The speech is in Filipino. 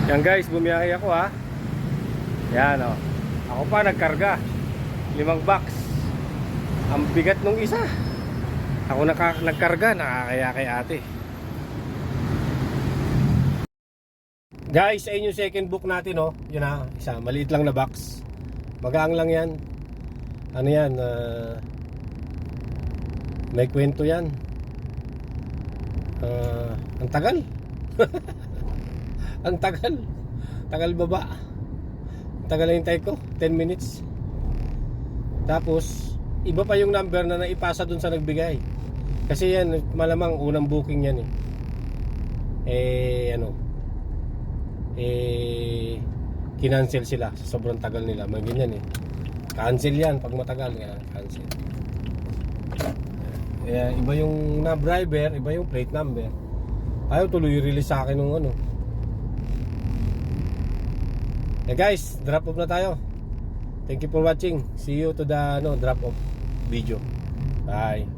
Yan guys, bumiyahe ako ha. Yan o. Ako pa nagkarga 5 box. Ang bigat nung isa. Ako nagkarga, nakakaya kay ate. Guys, ayun yung second book natin oh. Yun ha, isa, maliit lang na box. Magaang lang yan. Ano yan, may kwento yan. Ang tagal. Ang tagal. Tagal baba. Tagal na hintay ko, 10 minutes. Tapos iba pa yung number na naipasa dun sa nagbigay. Kasi yan, malamang unang booking yan kinancel sila sa sobrang tagal nila. May ganyan cancel yan pag matagal. Cancel. Kaya iba yung driver, iba yung plate number. Ayaw tuloy release sa akin nung guys, drop off na tayo. Thank you for watching. See you to the drop off video. Bye.